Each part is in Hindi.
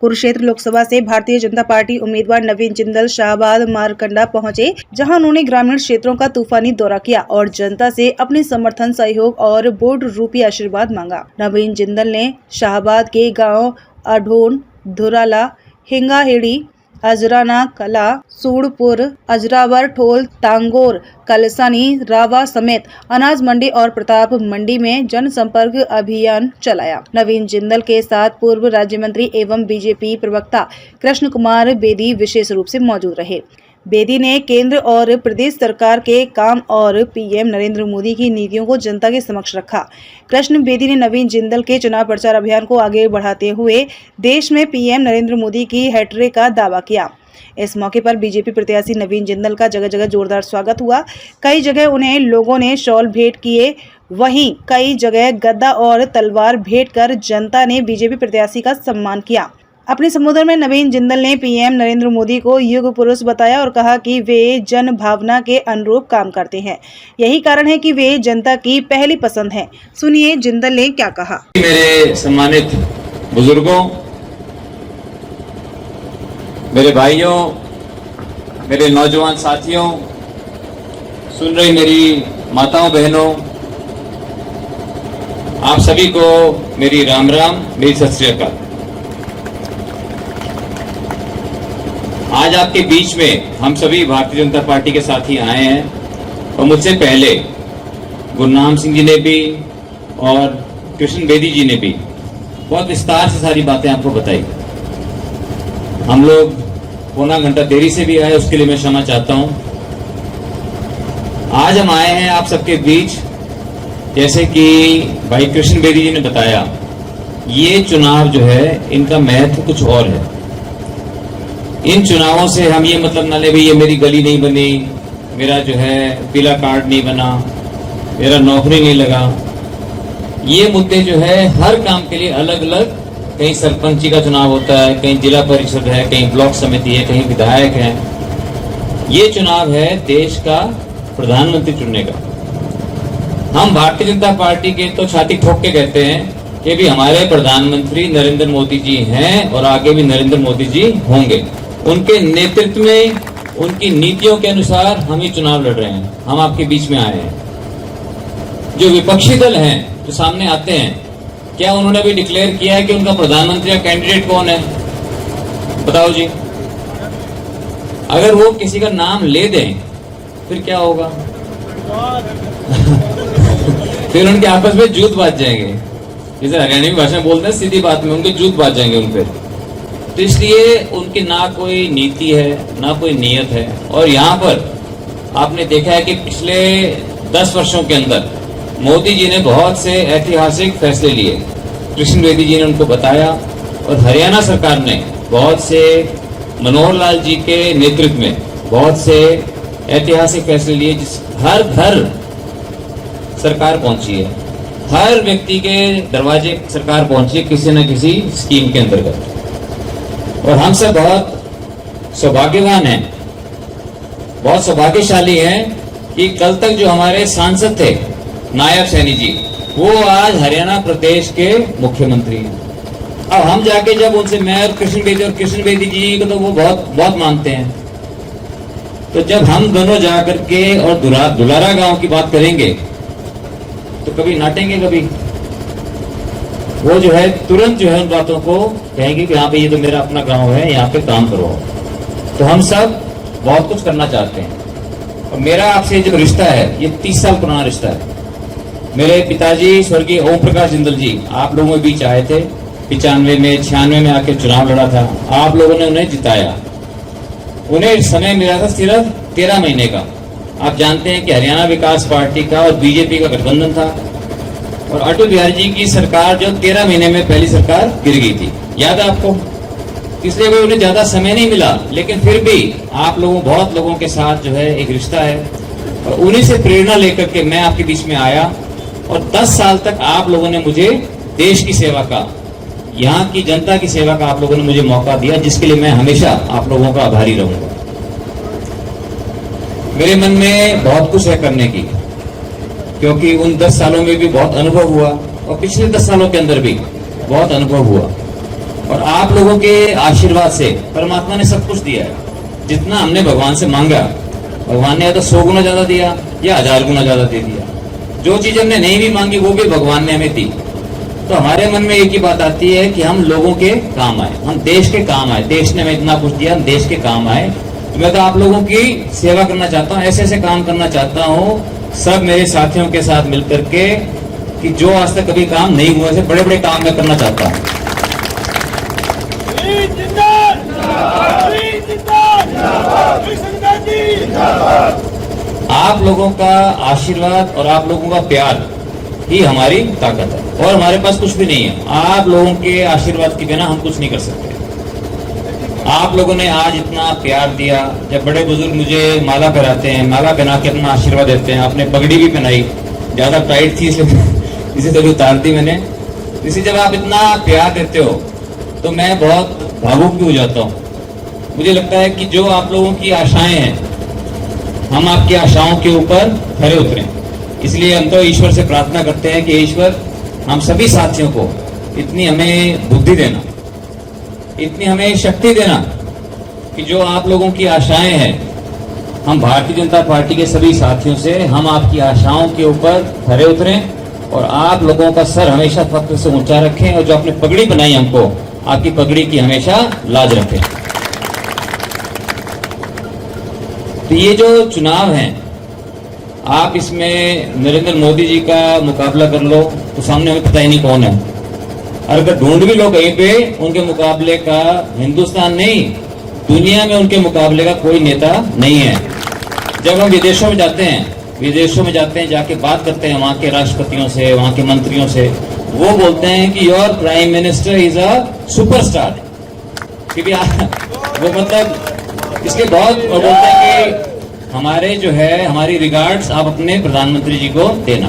कुरुक्षेत्र लोकसभा से भारतीय जनता पार्टी उम्मीदवार नवीन जिंदल शाहबाद मारकंडा पहुंचे, जहां उन्होंने ग्रामीण क्षेत्रों का तूफानी दौरा किया और जनता से अपने समर्थन, सहयोग और वोट रूपी आशीर्वाद मांगा। नवीन जिंदल ने शाहबाद के गांव अढोन, धुराला, हिंगाहेड़ी, अजराना कला, सूड़पुर, अजरावर, ठोल, तांगोर, कलसानी, रावा समेत अनाज मंडी और प्रताप मंडी में जनसंपर्क अभियान चलाया। नवीन जिंदल के साथ पूर्व राज्य मंत्री एवं बीजेपी प्रवक्ता कृष्ण कुमार बेदी विशेष रूप से मौजूद रहे। बेदी ने केंद्र और प्रदेश सरकार के काम और पीएम नरेंद्र मोदी की नीतियों को जनता के समक्ष रखा। कृष्ण बेदी ने नवीन जिंदल के चुनाव प्रचार अभियान को आगे बढ़ाते हुए देश में पीएम नरेंद्र मोदी की हैट्रिक का दावा किया। इस मौके पर बीजेपी प्रत्याशी नवीन जिंदल का जगह जगह जोरदार स्वागत हुआ। कई जगह उन्हें लोगों ने शॉल भेंट किए, वहीं कई जगह गदा और तलवार भेंट कर जनता ने बीजेपी प्रत्याशी का सम्मान किया। अपने संबोधन में नवीन जिंदल ने पीएम नरेंद्र मोदी को युग पुरुष बताया और कहा कि वे जन भावना के अनुरूप काम करते हैं। यही कारण है कि वे जनता की पहली पसंद हैं। सुनिए जिंदल ने क्या कहा। मेरे सम्मानित बुजुर्गों, मेरे भाइयों, मेरे नौजवान साथियों, सुन रही मेरी माताओं बहनों, आप सभी को मेरी राम राम, मेरी सत श्री अकाल। आज आपके बीच में हम सभी भारतीय जनता पार्टी के साथी आए हैं और मुझसे पहले गुरनाम सिंह जी ने भी और कृष्ण बेदी जी ने भी बहुत विस्तार से सारी बातें आपको बताई। हम लोग पौना घंटा देरी से भी आए, उसके लिए मैं क्षमा चाहता हूं। आज हम आए हैं आप सबके बीच, जैसे कि भाई कृष्ण बेदी जी ने बताया, ये चुनाव जो है इनका महत्व कुछ और है। इन चुनावों से हम ये मतलब ना ले भाई ये मेरी गली नहीं बनी, मेरा जो है पीला कार्ड नहीं बना, मेरा नौकरी नहीं लगा। ये मुद्दे जो है हर काम के लिए अलग अलग, कहीं सरपंची का चुनाव होता है, कहीं जिला परिषद है, कहीं ब्लॉक समिति है, कहीं विधायक है। ये चुनाव है देश का प्रधानमंत्री चुनने का। हम भारतीय जनता पार्टी के तो छाती ठोक के कहते हैं कि भी हमारे प्रधानमंत्री नरेंद्र मोदी जी हैं और आगे भी नरेंद्र मोदी जी होंगे। उनके नेतृत्व में, उनकी नीतियों के अनुसार हम ये चुनाव लड़ रहे हैं। हम आपके बीच में आए हैं। जो विपक्षी दल हैं जो सामने आते हैं, क्या उन्होंने भी डिक्लेयर किया है कि उनका प्रधानमंत्री का कैंडिडेट कौन है? बताओ जी। अगर वो किसी का नाम ले दें फिर क्या होगा? फिर उनके आपस में जूत बाज जाएंगे, जैसे हरियाणवी भाषा में बोलते हैं, सीधी बात में उनके जूत बाज जाएंगे उन पर। तो इसलिए उनकी ना कोई नीति है, ना कोई नियत है। और यहाँ पर आपने देखा है कि पिछले 10 वर्षों के अंदर मोदी जी ने बहुत से ऐतिहासिक फैसले लिए, कृष्ण बेदी जी ने उनको बताया, और हरियाणा सरकार ने बहुत से, मनोहर लाल जी के नेतृत्व में बहुत से ऐतिहासिक फैसले लिए, जिस हर घर सरकार पहुंची है, हर व्यक्ति के दरवाजे सरकार पहुंची है किसी न किसी स्कीम के अंतर्गत। और हम सब बहुत सौभाग्यवान हैं, बहुत सौभाग्यशाली हैं कि कल तक जो हमारे सांसद थे नायब सैनी जी, वो आज हरियाणा प्रदेश के मुख्यमंत्री हैं। अब हम जाके जब उनसे, मैं और कृष्ण बेदी जी को तो वो बहुत बहुत मानते हैं, तो जब हम दोनों जाकर के और दुलारा गांव की बात करेंगे तो कभी नाटेंगे, कभी वो जो है तुरंत जो है उन बातों को कहेंगे कि हाँ भाई ये तो मेरा अपना गांव है, यहाँ पे काम करो। तो हम सब बहुत कुछ करना चाहते हैं और मेरा आपसे जो रिश्ता है ये 30 साल पुराना रिश्ता है। मेरे पिताजी स्वर्गीय ओम प्रकाश जिंदल जी आप लोगों के बीच आए थे, 95 में 96 में आके चुनाव लड़ा था, आप लोगों ने उन्हें जिताया। उन्हें समय मिला था सिर्फ 13 महीने का। आप जानते हैं कि हरियाणा विकास पार्टी का और बीजेपी का गठबंधन था और अटल बिहारी जी की सरकार जो 13 महीने में पहली सरकार गिर गई थी, याद है आपको? इसलिए कोई उन्हें ज्यादा समय नहीं मिला, लेकिन फिर भी आप लोगों, बहुत लोगों के साथ जो है एक रिश्ता है और उन्हीं से प्रेरणा लेकर के मैं आपके बीच में आया और 10 साल तक आप लोगों ने मुझे देश की सेवा का, यहाँ की जनता की सेवा का आप लोगों ने मुझे मौका दिया, जिसके लिए मैं हमेशा आप लोगों का आभारी रहूंगा। मेरे मन में बहुत कुछ है करने की, क्योंकि उन 10 सालों में भी बहुत अनुभव हुआ और पिछले 10 सालों के अंदर भी बहुत अनुभव हुआ। और आप लोगों के आशीर्वाद से परमात्मा ने सब कुछ दिया है। जितना हमने भगवान से मांगा, भगवान ने या तो 100 गुना ज्यादा दिया या 1000 गुना ज्यादा दे दिया। जो चीज हमने नहीं भी मांगी वो भी भगवान ने हमें दी। तो हमारे मन में एक ही बात आती है कि हम लोगों के काम आए, हम देश के काम आए। देश ने हमें इतना कुछ दिया, हम देश के काम आए। तो मैं तो आप लोगों की सेवा करना चाहता हूँ, ऐसे ऐसे काम करना चाहता हूँ सब मेरे साथियों के साथ मिलकर के, कि जो आज तक कभी काम नहीं हुआ, ऐसे बड़े बड़े काम मैं करना चाहता हूँ। आप लोगों का आशीर्वाद और आप लोगों का प्यार ही हमारी ताकत है, और हमारे पास कुछ भी नहीं है। आप लोगों के आशीर्वाद के बिना हम कुछ नहीं कर सकते। आप लोगों ने आज इतना प्यार दिया। जब बड़े बुजुर्ग मुझे माला पहनाते हैं, माला पहना के अपना आशीर्वाद देते हैं, आपने पगड़ी भी पहनाई, ज्यादा टाइट थी इसे थोड़ी उतार दी मैंने। इसी जब आप इतना प्यार देते हो तो मैं बहुत भावुक भी हो जाता हूँ। मुझे लगता है कि जो आप लोगों की आशाएं हैं, हम आपकी आशाओं के ऊपर खरे उतरें। इसलिए हम तो ईश्वर से प्रार्थना करते हैं कि ईश्वर हम सभी साथियों को इतनी हमें बुद्धि देना, इतनी हमें शक्ति देना कि जो आप लोगों की आशाएं हैं, हम भारतीय जनता पार्टी के सभी साथियों से हम आपकी आशाओं के ऊपर खरे उतरें और आप लोगों का सर हमेशा फख्र से ऊंचा रखें, और जो आपने पगड़ी बनाई हमको, आपकी पगड़ी की हमेशा लाज रखें। तो ये जो चुनाव है, आप इसमें नरेंद्र मोदी जी का मुकाबला कर लो तो सामने हमें पता ही नहीं कौन है। और अगर ढूंढ भी लो कहीं पे, उनके मुकाबले का हिंदुस्तान नहीं, दुनिया में उनके मुकाबले का कोई नेता नहीं है। जब हम विदेशों में जाते हैं, जाके बात करते हैं वहाँ के राष्ट्रपतियों से, वहाँ के मंत्रियों से, वो बोलते हैं कि your prime minister is a superstar. क्योंकि वो मतलब इसके बहुत वो बोलते हैं कि हमारे जो है, हमारी रिगार्ड्स आप अपने प्रधानमंत्री जी को देना।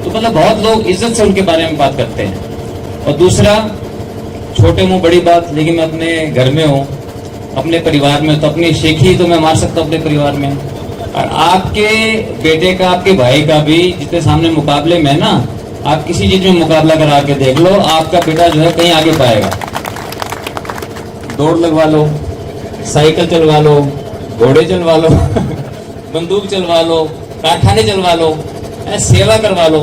तो मतलब बहुत लोग इज्जत से उनके बारे में बात करते हैं। और दूसरा, छोटे मुंह बड़ी बात, लेकिन मैं अपने घर में हूँ, अपने परिवार में, तो अपनी शेखी तो मैं मार सकता हूँ अपने परिवार में। और आपके बेटे का, आपके भाई का भी जितने सामने मुकाबले में ना, आप किसी चीज में मुकाबला करा के देख लो, आपका बेटा जो है कहीं आगे पाएगा। दौड़ लगवा लो, साइकिल चलवा लो, घोड़े चलवा लो बंदूक चलवा लो, कारखाने चलवा लो, सेवा करवा लो,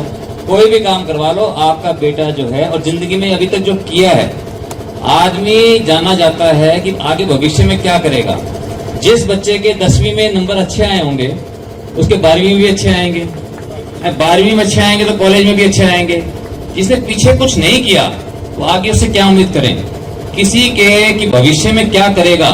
कोई भी काम करवा लो, आपका बेटा जो है, और जिंदगी में अभी तक जो किया है, आदमी जाना जाता है कि आगे भविष्य में क्या करेगा। जिस बच्चे के 10वीं में नंबर अच्छे आए होंगे, उसके 12वीं में भी अच्छे आएंगे, 12वीं में अच्छे आएंगे तो कॉलेज में भी अच्छे आएंगे। जिसने पीछे कुछ नहीं किया तो आगे उससे क्या उम्मीद करें। किसी के कि भविष्य में क्या करेगा